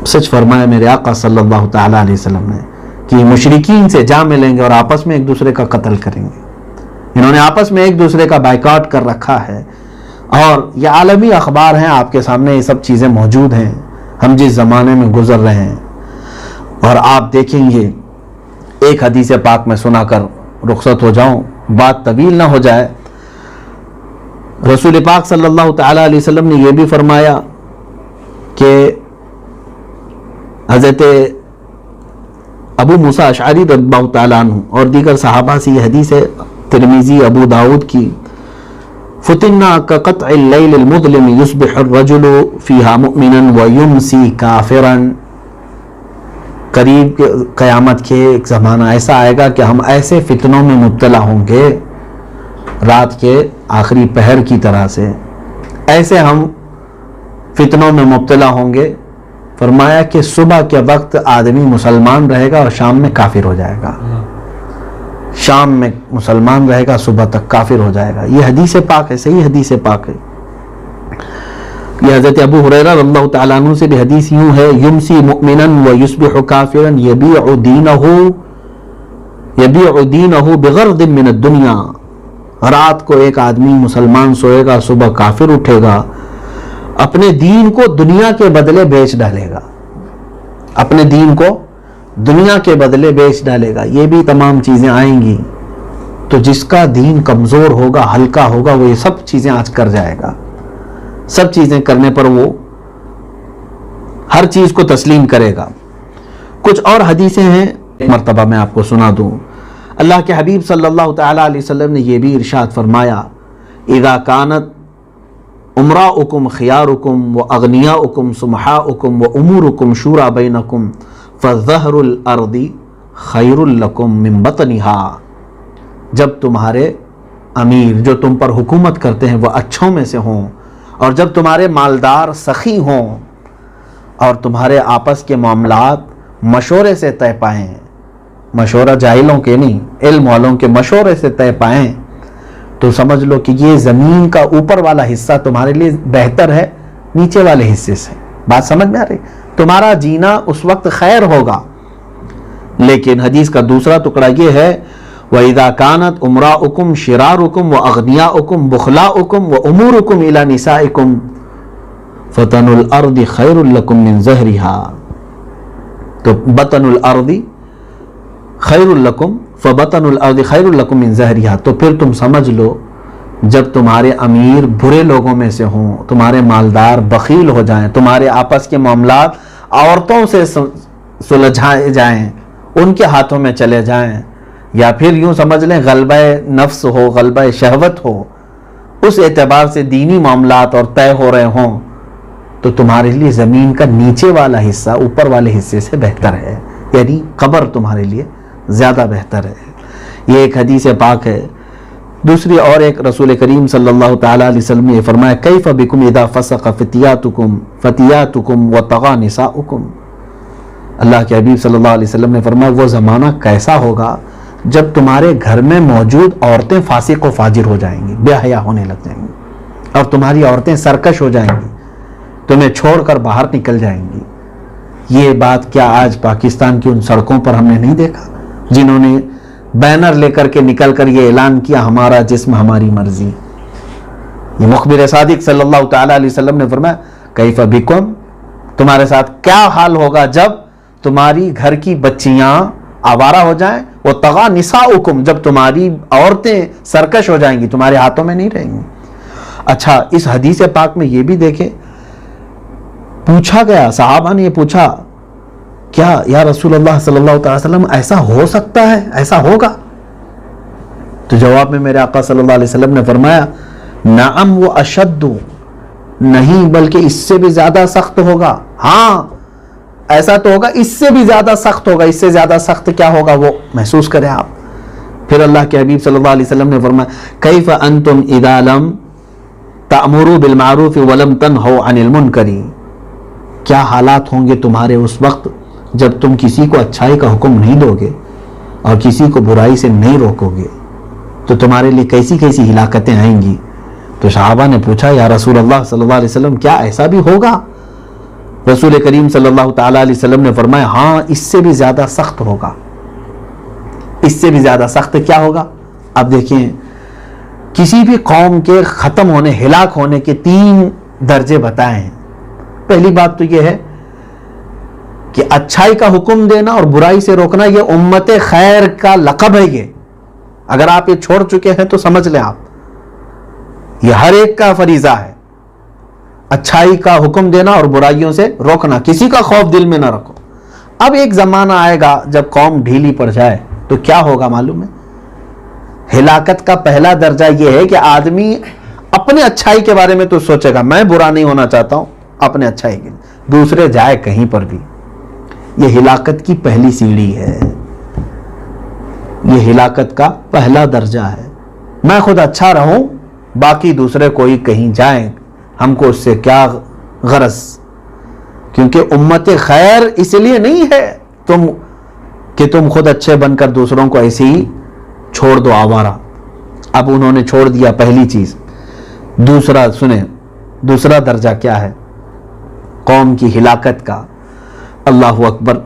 سچ فرمایا میرے آقا صلی اللہ تعالی علیہ وسلم نے کہ مشرکین سے جا ملیں گے اور آپس میں ایک دوسرے کا قتل کریں گے. انہوں نے آپس میں ایک دوسرے کا بائیکاٹ کر رکھا ہے. اور یہ عالمی اخبار ہیں، آپ کے سامنے یہ سب چیزیں موجود ہیں، ہم جس زمانے میں گزر رہے ہیں. اور آپ دیکھیں گے، ایک حدیث پاک میں سنا کر رخصت ہو جاؤں، بات طویل نہ ہو جائے. رسول پاک صلی اللہ تعالی علیہ وسلم نے یہ بھی فرمایا کہ حضرت ابو موسیٰ اشعری رضی اللہ تعالیٰ عنہ اور دیگر صحابہ سے یہ حدیث ہے، ترمذی ابو داؤد کی، فتنا كقطع اللیل المظلم یصبح الرجل فیہا مؤمنا ویمسی کافرا. قریب قیامت کے ایک زمانہ ایسا آئے گا کہ ہم ایسے فتنوں میں مبتلا ہوں گے، رات کے آخری پہر کی طرح سے ایسے ہم فتنوں میں مبتلا ہوں گے. فرمایا کہ صبح کے وقت آدمی مسلمان رہے گا اور شام میں کافر ہو جائے گا، شام میں مسلمان رہے گا، صبح تک کافر ہو جائے گا. یہ حدیث پاک ہے، صحیح حدیث پاک ہے. یہ حضرت ابو ہریرہ رضی اللہ تعالیٰ عنہ سے بھی حدیث یوں ہے، یمسی مؤمنا ویصبح کافرا یبیع دینہ بغرض من الدنیا. رات کو ایک آدمی مسلمان سوئے گا، صبح کافر اٹھے گا، اپنے دین کو دنیا کے بدلے بیچ ڈالے گا، اپنے دین کو دنیا کے بدلے بیچ ڈالے گا. یہ بھی تمام چیزیں آئیں گی. تو جس کا دین کمزور ہوگا، ہلکا ہوگا، وہ یہ سب چیزیں آج کر جائے گا. سب چیزیں کرنے پر وہ ہر چیز کو تسلیم کرے گا. کچھ اور حدیثیں ہیں، ایک مرتبہ میں آپ کو سنا دوں. اللہ کے حبیب صلی اللہ تعالیٰ علیہ وسلم نے یہ بھی ارشاد فرمایا، اذا کانت امراؤکم خیارکم و اغنیاؤکم سمحاؤکم و امورکم شورا بینکم فظہر الارض خیر لکم من بطنہا. جب تمہارے امیر جو تم پر حکومت کرتے ہیں وہ اچھوں میں سے ہوں، اور جب تمہارے مالدار سخی ہوں، اور تمہارے آپس کے معاملات مشورے سے طے پائیں، مشورہ جاہلوں کے نہیں، علم والوں کے مشورے سے طے پائیں، تو سمجھ لو کہ یہ زمین کا اوپر والا حصہ تمہارے لیے بہتر ہے نیچے والے حصے سے. بات سمجھ میں آ رہی؟ تمہارا جینا اس وقت خیر ہوگا. لیکن حدیث کا دوسرا ٹکڑا یہ ہے، وَإِذَا كَانَتْ أُمْرَاؤُكُمْ شِرَارُكُمْ وَأَغْنِيَاؤُكُمْ بُخْلَاؤُكُمْ وَأُمُورُكُمْ إِلَى نِسَائِكُمْ فَطَنُ الْأَرْضِ خَيْرٌ لَكُمْ مِنْ زَهْرِهَا. تو بطن الارض خیر لکم فبطن الارض خیر لکم من زہرها. تو پھر تم سمجھ لو جب تمہارے امیر برے لوگوں میں سے ہوں، تمہارے مالدار بخیل ہو جائیں، تمہارے آپس کے معاملات عورتوں سے سلجھائے جائیں، ان کے ہاتھوں میں چلے جائیں، یا پھر یوں سمجھ لیں غلبہ نفس ہو، غلبہ شہوت ہو، اس اعتبار سے دینی معاملات اور طے ہو رہے ہوں، تو تمہارے لیے زمین کا نیچے والا حصہ اوپر والے حصے سے بہتر ہے، یعنی قبر تمہارے لیے زیادہ بہتر ہے. یہ ایک حدیث پاک ہے. دوسری اور ایک رسول کریم صلی اللہ تعالیٰ علیہ وسلم نے فرمایا، کیف بکم اذا فسق فتیاتکم وطغى نساؤکم. اللہ کے حبیب صلی اللہ علیہ وسلم نے فرمایا وہ زمانہ کیسا ہوگا جب تمہارے گھر میں موجود عورتیں فاسق و فاجر ہو جائیں گی، بے حیا ہونے لگ جائیں گی، اور تمہاری عورتیں سرکش ہو جائیں گی، تمہیں چھوڑ کر باہر نکل جائیں گی. یہ بات کیا آج پاکستان کی ان سڑکوں پر ہم نے نہیں دیکھا جنہوں نے بینر لے کر کے نکل کر یہ اعلان کیا ہمارا جسم ہماری مرضی. یہ مخبر صادق صلی اللہ تعالی علیہ وسلم نے فرمایا کیف بکم، تمہارے ساتھ کیا حال ہوگا جب تمہاری گھر کی بچیاں آوارہ ہو جائیں، وہ طغى نساؤکم، جب تمہاری عورتیں سرکش ہو جائیں گی، تمہارے ہاتھوں میں نہیں رہیں گی. اچھا، اس حدیث پاک میں یہ بھی دیکھیں، پوچھا گیا، صحابہ نے یہ پوچھا کیا یا رسول اللہ صلی اللہ علیہ وسلم ایسا ہو سکتا ہے، ایسا ہوگا؟ تو جواب میں میرے آقا صلی اللہ علیہ وسلم نے فرمایا نعم و اشد، نہیں بلکہ اس سے بھی زیادہ سخت ہوگا. ہاں ایسا تو ہوگا، اس سے بھی زیادہ سخت ہوگا. اس سے زیادہ سخت کیا ہوگا وہ محسوس کریں آپ. پھر اللہ کے حبیب صلی اللہ علیہ وسلم نے فرمایا کیف انتم اذا لم تأمروا بالمعروف ولم تنہوا عن المنکر، کیا حالات ہوں گے تمہارے اس وقت جب تم کسی کو اچھائی کا حکم نہیں دو گے اور کسی کو برائی سے نہیں روکو گے، تو تمہارے لیے کیسی کیسی ہلاکتیں آئیں گی. تو صحابہ نے پوچھا یا رسول اللہ صلی اللہ علیہ وسلم کیا ایسا بھی ہوگا؟ رسول کریم صلی اللہ تعالی علیہ وسلم نے فرمایا ہاں اس سے بھی زیادہ سخت ہوگا. اس سے بھی زیادہ سخت کیا ہوگا؟ اب دیکھیں، کسی بھی قوم کے ختم ہونے، ہلاک ہونے کے 3 درجے بتائے ہیں. پہلی بات تو یہ ہے کہ اچھائی کا حکم دینا اور برائی سے روکنا یہ امت خیر کا لقب ہے. یہ اگر آپ یہ چھوڑ چکے ہیں تو سمجھ لیں آپ یہ ہر ایک کا فریضہ ہے، اچھائی کا حکم دینا اور برائیوں سے روکنا، کسی کا خوف دل میں نہ رکھو. اب ایک زمانہ آئے گا جب قوم ڈھیلی پڑ جائے تو کیا ہوگا معلوم ہے؟ ہلاکت کا پہلا درجہ یہ ہے کہ آدمی اپنے اچھائی کے بارے میں تو سوچے گا میں برا نہیں ہونا چاہتا ہوں اپنے اچھائی کے لیے، دوسرے جائے کہیں پر بھی. یہ ہلاکت کی پہلی سیڑھی ہے، یہ ہلاکت کا پہلا درجہ ہے. میں خود اچھا رہوں، باقی دوسرے کوئی کہیں جائیں، ہم کو اس سے کیا غرض؟ کیونکہ امت خیر اس لیے نہیں ہے کہ تم خود اچھے بن کر دوسروں کو ایسے ہی چھوڑ دو آوارہ. اب انہوں نے چھوڑ دیا پہلی چیز. دوسرا سنیں، دوسرا درجہ کیا ہے قوم کی ہلاکت کا؟ اللہ اکبر.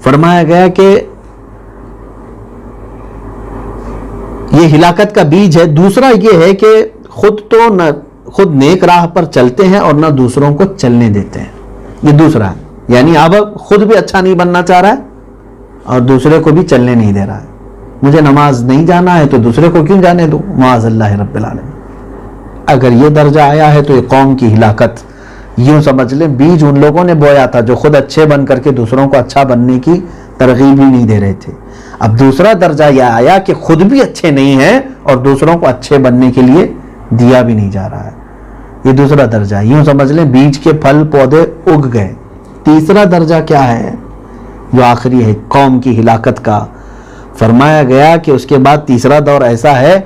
فرمایا گیا کہ یہ ہلاکت کا بیج ہے. دوسرا یہ ہے کہ خود نیک راہ پر چلتے ہیں اور نہ دوسروں کو چلنے دیتے ہیں. یہ دوسرا ہے، یعنی اب خود بھی اچھا نہیں بننا چاہ رہا ہے اور دوسرے کو بھی چلنے نہیں دے رہا ہے. مجھے نماز نہیں جانا ہے تو دوسرے کو کیوں جانے دو، معاذ اللہ رب العالمین. اگر یہ درجہ آیا ہے تو یہ قوم کی ہلاکت. یوں سمجھ لیں بیج ان لوگوں نے بویا تھا جو خود اچھے بن کر کے دوسروں کو اچھا بننے کی ترغیب ہی نہیں دے رہے تھے. اب دوسرا درجہ یہ آیا کہ خود بھی اچھے نہیں ہیں اور دوسروں کو اچھے بننے کے لیے دیا بھی نہیں جا رہا ہے. یہ دوسرا درجہ ہے. یوں سمجھ لیں بیج کے پھل پودے اگ گئے. تیسرا درجہ کیا ہے جو آخری ہے قوم کی ہلاکت کا؟ فرمایا گیا کہ اس کے بعد تیسرا دور ایسا ہے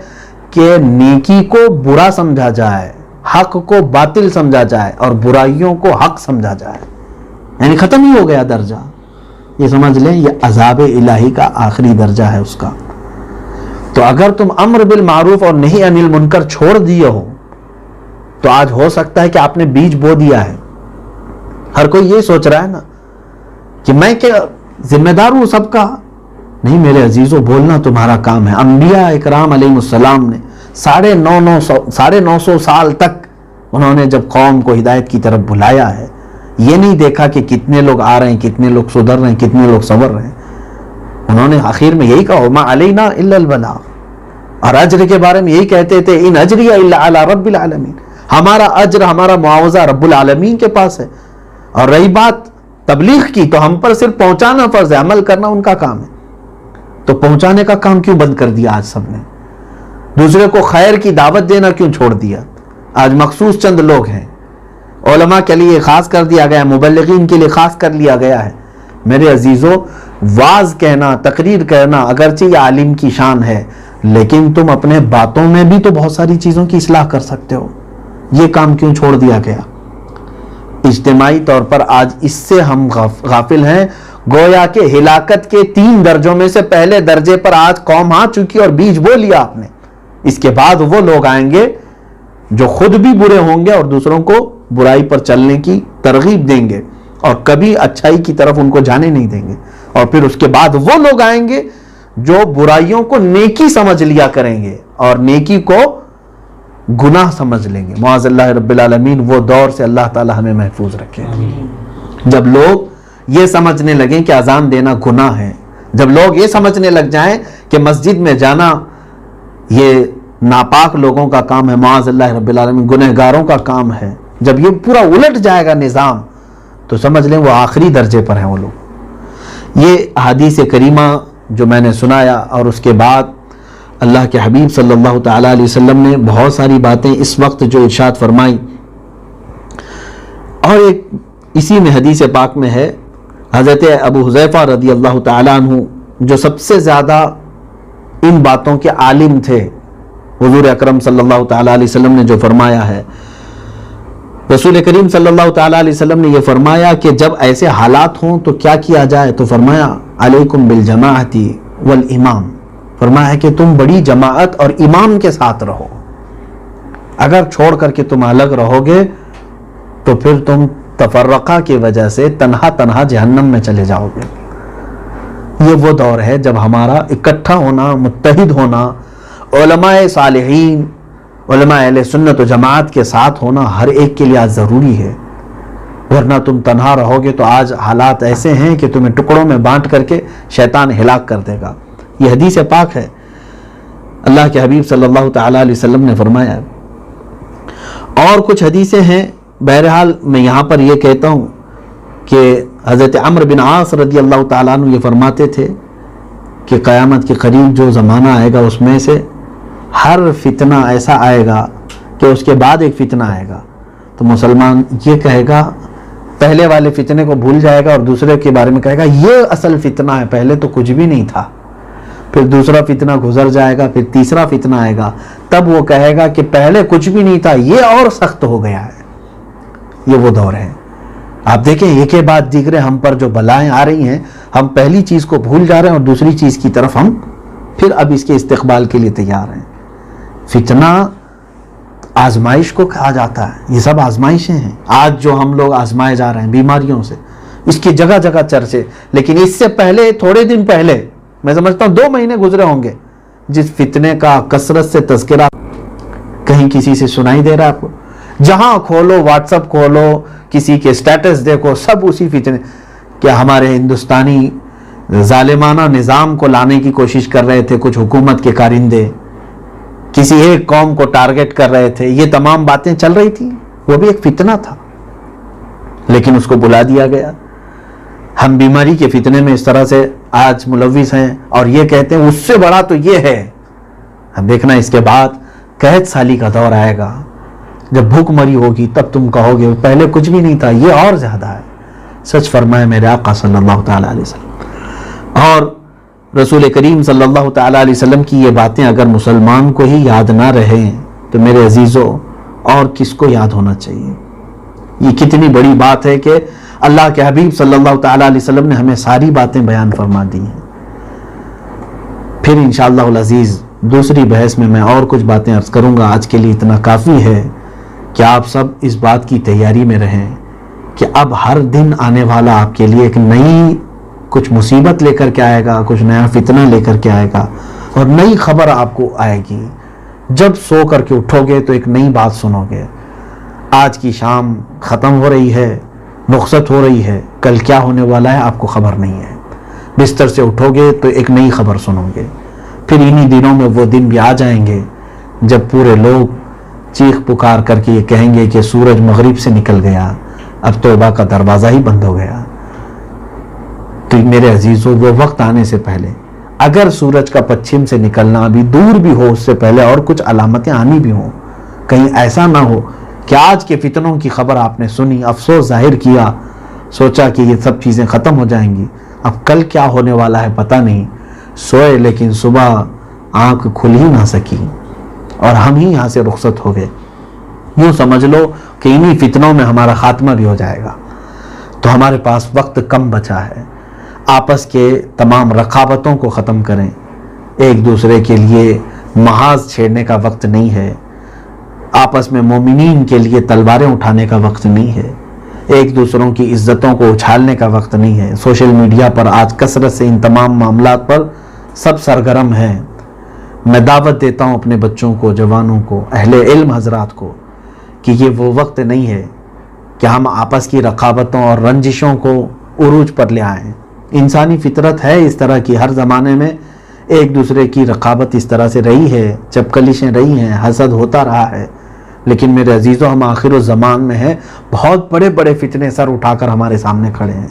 کہ نیکی کو برا سمجھا جائے، حق کو باطل سمجھا جائے اور برائیوں کو حق سمجھا جائے. یعنی ختم ہی ہو گیا درجہ. یہ سمجھ لیں یہ عذاب الہی کا آخری درجہ ہے اس کا. تو اگر تم امر بالمعروف اور نہی عن المنکر چھوڑ دیے ہو تو آج ہو سکتا ہے کہ آپ نے بیج بو دیا ہے. ہر کوئی یہ سوچ رہا ہے نا کہ میں کیا ذمہ دار ہوں سب کا. نہیں میرے عزیزوں، بولنا تمہارا کام ہے. انبیاء اکرام علیہ السلام نے 950 سال تک انہوں نے جب قوم کو ہدایت کی طرف بلایا ہے، یہ نہیں دیکھا کہ کتنے لوگ آ رہے ہیں، کتنے لوگ سدھر رہے ہیں، کتنے لوگ صبر رہے ہیں. انہوں نے آخر میں یہی کہا ما علینا الا البلاغ، اور اجر کے بارے میں یہی کہتے تھے ان اجری الا علی رب العالمین، ہمارا اجر، ہمارا معاوضہ رب العالمین کے پاس ہے. اور رہی بات تبلیغ کی تو ہم پر صرف پہنچانا فرض ہے، عمل کرنا ان کا کام ہے. تو پہنچانے کا کام کیوں بند کر دیا آج سب نے؟ دوسرے کو خیر کی دعوت دینا کیوں چھوڑ دیا؟ آج مخصوص چند لوگ ہیں، علماء کے لیے خاص کر دیا گیا، مبلغین کے لیے خاص کر لیا گیا ہے. میرے عزیزوں، واعظ کہنا، تقریر کرنا اگرچہ یہ عالم کی شان ہے، لیکن تم اپنے باتوں میں بھی تو بہت ساری چیزوں کی اصلاح کر سکتے ہو. یہ کام کیوں چھوڑ دیا گیا؟ اجتماعی طور پر آج اس سے ہم غافل ہیں. گویا کہ ہلاکت کے 3 درجوں میں سے پہلے درجے پر آج قوم آ چکی اور بیج بو لیا آپ نے. اس کے بعد وہ لوگ آئیں گے جو خود بھی برے ہوں گے اور دوسروں کو برائی پر چلنے کی ترغیب دیں گے اور کبھی اچھائی کی طرف ان کو جانے نہیں دیں گے. اور پھر اس کے بعد وہ لوگ آئیں گے جو برائیوں کو نیکی سمجھ لیا کریں گے اور نیکی کو گناہ سمجھ لیں گے. معاذ اللہ رب العالمین وہ دور سے اللہ تعالی ہمیں محفوظ رکھے. جب لوگ یہ سمجھنے لگیں کہ اذان دینا گناہ ہے، جب لوگ یہ سمجھنے لگ جائیں کہ مسجد میں جانا یہ ناپاک لوگوں کا کام ہے، معاذ اللہ رب العالمین گنہگاروں کا کام ہے، جب یہ پورا الٹ جائے گا نظام تو سمجھ لیں وہ آخری درجے پر ہیں وہ لوگ. یہ حدیث کریمہ جو میں نے سنایا اور اس کے بعد اللہ کے حبیب صلی اللہ تعالیٰ علیہ وسلم نے بہت ساری باتیں اس وقت جو ارشاد فرمائی. اور ایک اسی میں حدیث پاک میں ہے حضرت ابو حذیفہ رضی اللہ تعالیٰ عنہ جو سب سے زیادہ ان باتوں کے عالم تھے. حضور اکرم صلی اللہ تعالیٰ علیہ وسلم نے جو فرمایا ہے، رسول کریم صلی اللہ تعالیٰ علیہ وسلم نے یہ فرمایا کہ جب ایسے حالات ہوں تو کیا کیا جائے، تو فرمایا علیکم بالجماعت والامام، فرمایا کہ تم بڑی جماعت اور امام کے ساتھ رہو. اگر چھوڑ کر کے تم الگ رہو گے تو پھر تم تفرقہ کی وجہ سے تنہا تنہا جہنم میں چلے جاؤ گے. یہ وہ دور ہے جب ہمارا اکٹھا ہونا، متحد ہونا، علماء صالحین، علماء اہل سنت و جماعت کے ساتھ ہونا ہر ایک کے لیے آج ضروری ہے. ورنہ تم تنہا رہو گے تو آج حالات ایسے ہیں کہ تمہیں ٹکڑوں میں بانٹ کر کے شیطان ہلاک کر دے گا. یہ حدیث پاک ہے، اللہ کے حبیب صلی اللہ تعالیٰ علیہ وسلم نے فرمایا. اور کچھ حدیثیں ہیں، بہرحال میں یہاں پر یہ کہتا ہوں کہ حضرت عمرو بن عاص رضی اللہ تعالیٰ عنہ یہ فرماتے تھے کہ قیامت کے قریب جو زمانہ آئے گا اس میں سے ہر فتنہ ایسا آئے گا کہ اس کے بعد ایک فتنہ آئے گا تو مسلمان یہ کہے گا، پہلے والے فتنے کو بھول جائے گا اور دوسرے کے بارے میں کہے گا یہ اصل فتنہ ہے، پہلے تو کچھ بھی نہیں تھا. پھر دوسرا فتنہ گزر جائے گا، پھر تیسرا فتنہ آئے گا، تب وہ کہے گا کہ پہلے کچھ بھی نہیں تھا، یہ اور سخت ہو گیا ہے. یہ وہ دور ہے. آپ دیکھیں ایک کے بعد دیگرے ہم پر جو بلائیں آ رہی ہیں، ہم پہلی چیز کو بھول جا رہے ہیں اور دوسری چیز کی طرف ہم پھر اب اس کے استقبال کے لیے تیار ہیں. فتنہ آزمائش کو کہا جاتا ہے، یہ سب آزمائشیں ہیں. آج جو ہم لوگ آزمائے جا رہے ہیں بیماریوں سے، اس کی جگہ جگہ چرچے، لیکن اس سے پہلے تھوڑے دن پہلے میں سمجھتا ہوں 2 مہینے گزرے ہوں گے جس فتنے کا کثرت سے تذکرہ کہیں کسی سے سنائی دے رہا ہے آپ کو. جہاں کھولو، واٹس ایپ کھولو، کسی کے سٹیٹس دیکھو، سب اسی فتنے. کیا ہمارے ہندوستانی ظالمانہ نظام کو لانے کی کوشش کر رہے تھے کچھ حکومت کے کارندے، کسی ایک قوم کو ٹارگٹ کر رہے تھے، یہ تمام باتیں چل رہی تھی. وہ بھی ایک فتنہ تھا لیکن اس کو بلا دیا گیا. ہم بیماری کے فتنے میں اس طرح سے آج ملوث ہیں اور یہ کہتے ہیں اس سے بڑا تو یہ ہے. اب دیکھنا اس کے بعد قحط سالی کا دور آئے گا، جب بھوک مری ہوگی تب تم کہو گے پہلے کچھ بھی نہیں تھا، یہ اور زیادہ ہے. سچ فرمائے میرے آقا صلی اللہ تعالیٰ علیہ وسلم. اور رسول کریم صلی اللہ تعالیٰ علیہ وسلم کی یہ باتیں اگر مسلمان کو ہی یاد نہ رہیں تو میرے عزیزوں اور کس کو یاد ہونا چاہیے. یہ کتنی بڑی بات ہے کہ اللہ کے حبیب صلی اللہ تعالیٰ علیہ وسلم نے ہمیں ساری باتیں بیان فرما دی ہیں. پھر انشاءاللہ العزیز دوسری بحث میں اور کچھ باتیں عرض کروں گا. آج کے لیے اتنا کافی ہے کہ آپ سب اس بات کی تیاری میں رہیں کہ اب ہر دن آنے والا آپ کے لیے ایک نئی کچھ مصیبت لے کر کے آئے گا، کچھ نیا فتنہ لے کر کے آئے گا اور نئی خبر آپ کو آئے گی. جب سو کر کے اٹھو گے تو ایک نئی بات سنو گے. آج کی شام ختم ہو رہی ہے، رخصت ہو رہی ہے، کل کیا ہونے والا ہے آپ کو خبر نہیں ہے. بستر سے اٹھو گے تو ایک نئی خبر سنو گے. پھر انہی دنوں میں وہ دن بھی آ جائیں گے جب پورے لوگ چیخ پکار کر کے یہ کہیں گے کہ سورج مغرب سے نکل گیا، اب توبہ کا دروازہ ہی بند ہو گیا. تو میرے عزیزوں وہ وقت آنے سے پہلے اگر سورج کا پچھم سے نکلنا ابھی دور بھی ہو، اس سے پہلے اور کچھ علامتیں آنی بھی ہوں، کہیں ایسا نہ ہو کہ آج کے فتنوں کی خبر آپ نے سنی، افسوس ظاہر کیا، سوچا کہ یہ سب چیزیں ختم ہو جائیں گی، اب کل کیا ہونے والا ہے پتہ نہیں. سوئے لیکن صبح آنکھ کھل ہی نہ سکی اور ہم ہی یہاں سے رخصت ہو گئے. یوں سمجھ لو کہ انہی فتنوں میں ہمارا خاتمہ بھی ہو جائے گا. تو ہمارے پاس وقت کم بچا ہے. آپس کے تمام رقابتوں کو ختم کریں. ایک دوسرے کے لیے محاذ چھیڑنے کا وقت نہیں ہے. آپس میں مومنین کے لیے تلواریں اٹھانے کا وقت نہیں ہے. ایک دوسروں کی عزتوں کو اچھالنے کا وقت نہیں ہے. سوشل میڈیا پر آج کثرت سے ان تمام معاملات پر سب سرگرم ہیں. میں دعوت دیتا ہوں اپنے بچوں کو، جوانوں کو، اہل علم حضرات کو کہ یہ وہ وقت نہیں ہے کہ ہم آپس کی رقابتوں اور رنجشوں کو عروج پر لے آئیں. انسانی فطرت ہے اس طرح کی. ہر زمانے میں ایک دوسرے کی رقابت اس طرح سے رہی ہے، چپکلشیں رہی ہیں، حسد ہوتا رہا ہے. لیکن میرے عزیزوں، ہم آخر الزمان میں ہیں. بہت بڑے بڑے فتنے سر اٹھا کر ہمارے سامنے کھڑے ہیں.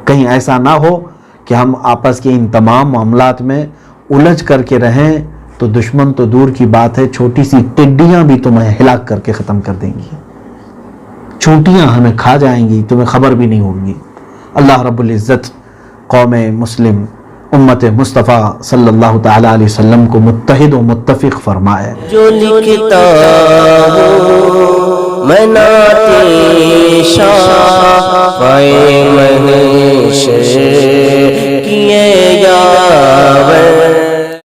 کہیں ایسا نہ ہو کہ ہم آپس کے ان تمام معاملات میں الجھ کر کے رہیں تو دشمن تو دور کی بات ہے، چھوٹی سی ٹڈیاں بھی تمہیں ہلاک کر کے ختم کر دیں گی. چونٹیاں ہمیں کھا جائیں گی، تمہیں خبر بھی نہیں ہوگی. اللہ رب العزت قوم مسلم امت مصطفیٰ صلی اللہ تعالی علیہ وسلم کو متحد و متفق فرمائے. جو لکھتا ہوں میں نعت شاہ محشر